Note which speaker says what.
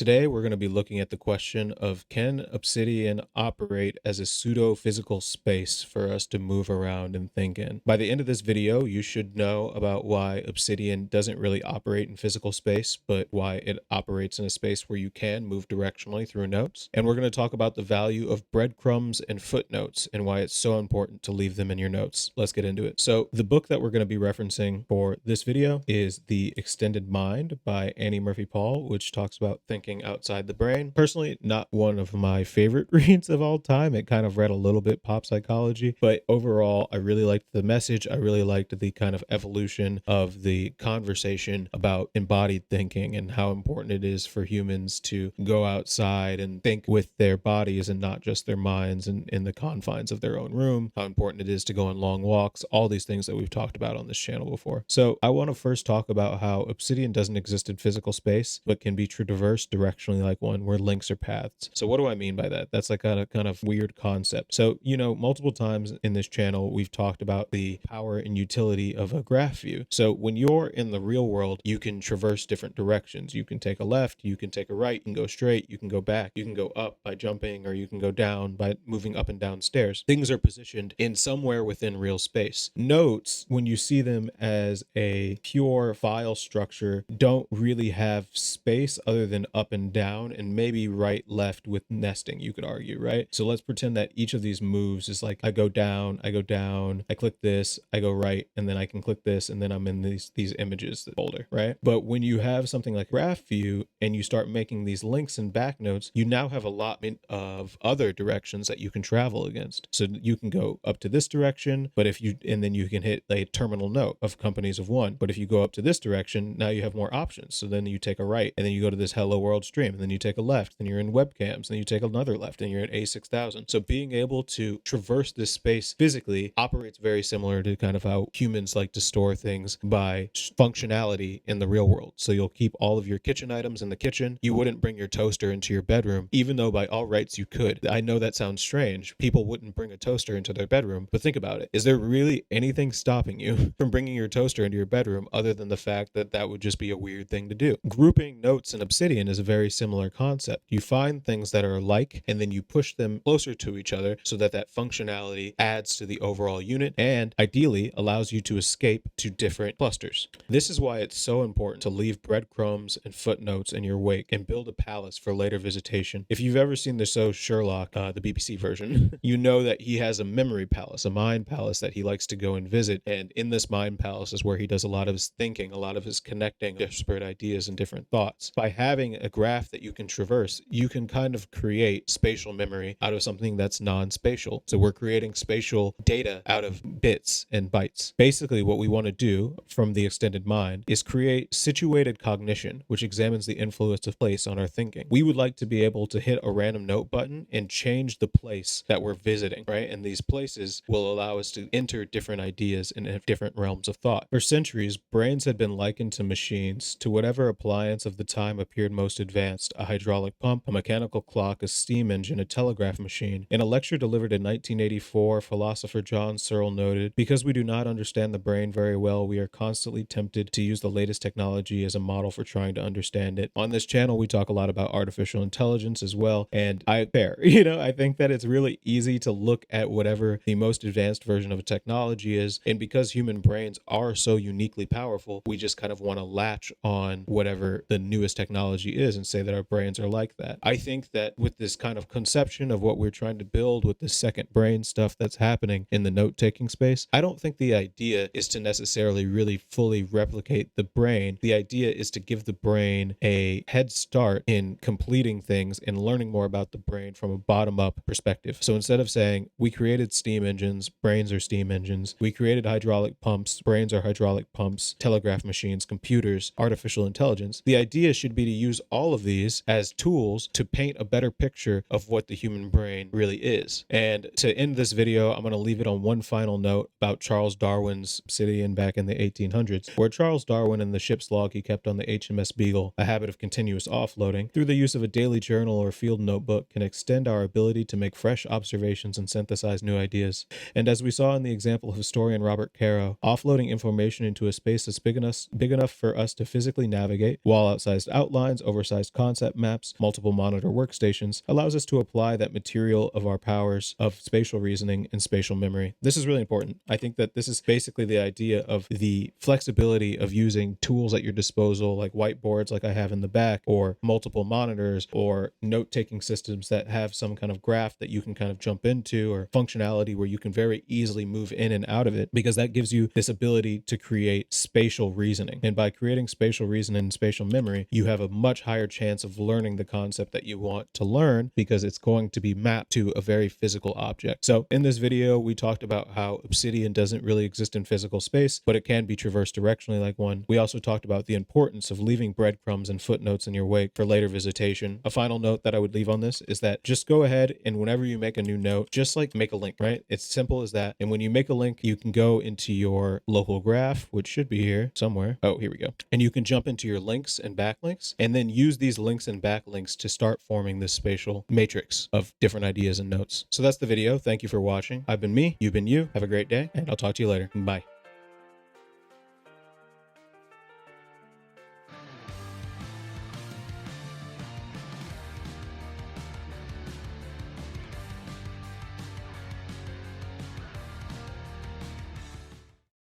Speaker 1: Today, we're going to be looking at the question of, can obsidian operate as a pseudo-physical space for us to move around and think in? By the end of this video, you should know about why obsidian doesn't really operate in physical space, but why it operates in a space where you can move directionally through notes. And we're going to talk about the value of breadcrumbs and footnotes and why it's so important to leave them in your notes. Let's get into it. So the book that we're going to be referencing for this video is The Extended Mind by Annie Murphy Paul, which talks about thinking outside the brain. Personally, not one of my favorite reads of all time. It kind of read a little bit pop psychology, but overall, I really liked the message. I really liked the kind of evolution of the conversation about embodied thinking and how important it is for humans to go outside and think with their bodies and not just their minds and in the confines of their own room, how important it is to go on long walks, all these things that we've talked about on this channel before. So I want to first talk about how obsidian doesn't exist in physical space, but can be traversed directionally like one, where links are paths. So what do I mean by that? That's like a kind of weird concept. So, multiple times in this channel, we've talked about the power and utility of a graph view. So when you're in the real world, you can traverse different directions. You can take a left, you can take a right, you can go straight, you can go back, you can go up by jumping, or you can go down by moving up and down stairs. Things are positioned in somewhere within real space. Notes, when you see them as a pure file structure, don't really have space other than up and down, and maybe right, left with nesting, you could argue, right? So let's pretend that each of these moves is like, I go down, I click this, I go right, and then I can click this, and then I'm in these images folder, right? But when you have something like graph view and you start making these links and back notes, you now have allotment of other directions that you can travel against. So you can go up to this direction, and then you can hit a terminal note of companies of one. But if you go up to this direction, now you have more options. So then you take a right, and then you go to this hello world stream, and then you take a left, then you're in webcams, then you take another left, and you're in A6000. So being able to traverse this space physically operates very similar to kind of how humans like to store things by functionality in the real world. So you'll keep all of your kitchen items in the kitchen. You wouldn't bring your toaster into your bedroom, even though by all rights you could. I know that sounds strange. People wouldn't bring a toaster into their bedroom, but think about it. Is there really anything stopping you from bringing your toaster into your bedroom other than the fact that that would just be a weird thing to do? Grouping notes in obsidian is a very similar concept. You find things that are alike, and then you push them closer to each other so that that functionality adds to the overall unit and ideally allows you to escape to different clusters. This is why it's so important to leave breadcrumbs and footnotes in your wake and build a palace for later visitation. If you've ever seen the show Sherlock, the BBC version, you know that he has a memory palace, a mind palace that he likes to go and visit. And in this mind palace is where he does a lot of his thinking, a lot of his connecting disparate ideas and different thoughts. By having a graph that you can traverse, you can kind of create spatial memory out of something that's non-spatial. So we're creating spatial data out of bits and bytes. Basically, what we want to do from the extended mind is create situated cognition, which examines the influence of place on our thinking. We would like to be able to hit a random note button and change the place that we're visiting, right? And these places will allow us to enter different ideas in different realms of thought. For centuries, brains had been likened to machines, to whatever appliance of the time appeared most advanced: a hydraulic pump, a mechanical clock, a steam engine, a telegraph machine. In a lecture delivered in 1984, philosopher John Searle noted, "Because we do not understand the brain very well, we are constantly tempted to use the latest technology as a model for trying to understand it." On this channel, we talk a lot about artificial intelligence as well, and I think that it's really easy to look at whatever the most advanced version of a technology is, and because human brains are so uniquely powerful, we just kind of want to latch on whatever the newest technology is and say that our brains are like that. I think that with this kind of conception of what we're trying to build with the second brain stuff that's happening in the note-taking space, I don't think the idea is to necessarily really fully replicate the brain. The idea is to give the brain a head start in completing things and learning more about the brain from a bottom-up perspective. So instead of saying, we created steam engines, brains are steam engines, we created hydraulic pumps, brains are hydraulic pumps, telegraph machines, computers, artificial intelligence, the idea should be to use all of these as tools to paint a better picture of what the human brain really is. And to end this video, I'm going to leave it on one final note about Charles Darwin's obsidian back in the 1800s, where Charles Darwin, in the ship's log he kept on the HMS Beagle, a habit of continuous offloading, through the use of a daily journal or field notebook, can extend our ability to make fresh observations and synthesize new ideas. And as we saw in the example of historian Robert Caro, offloading information into a space that's big enough for us to physically navigate, wall-outsized outlines, oversized sized concept maps, multiple monitor workstations, allows us to apply that material of our powers of spatial reasoning and spatial memory. This is really important. I think that this is basically the idea of the flexibility of using tools at your disposal, like whiteboards like I have in the back, or multiple monitors, or note-taking systems that have some kind of graph that you can kind of jump into, or functionality where you can very easily move in and out of it, because that gives you this ability to create spatial reasoning. And by creating spatial reasoning and spatial memory, you have a much higher chance of learning the concept that you want to learn, because it's going to be mapped to a very physical object. So in this video, we talked about how obsidian doesn't really exist in physical space, but it can be traversed directionally like one. We also talked about the importance of leaving breadcrumbs and footnotes in your wake for later visitation. A final note that I would leave on this is that just go ahead and whenever you make a new note, just like make a link, right? It's simple as that. And when you make a link, you can go into your local graph, which should be here somewhere. Oh, here we go. And you can jump into your links and backlinks, and then use these links and backlinks to start forming this spatial matrix of different ideas and notes. So that's the video. Thank you for watching. I've been me, you've been you. Have a great day, and I'll talk to you later. Bye.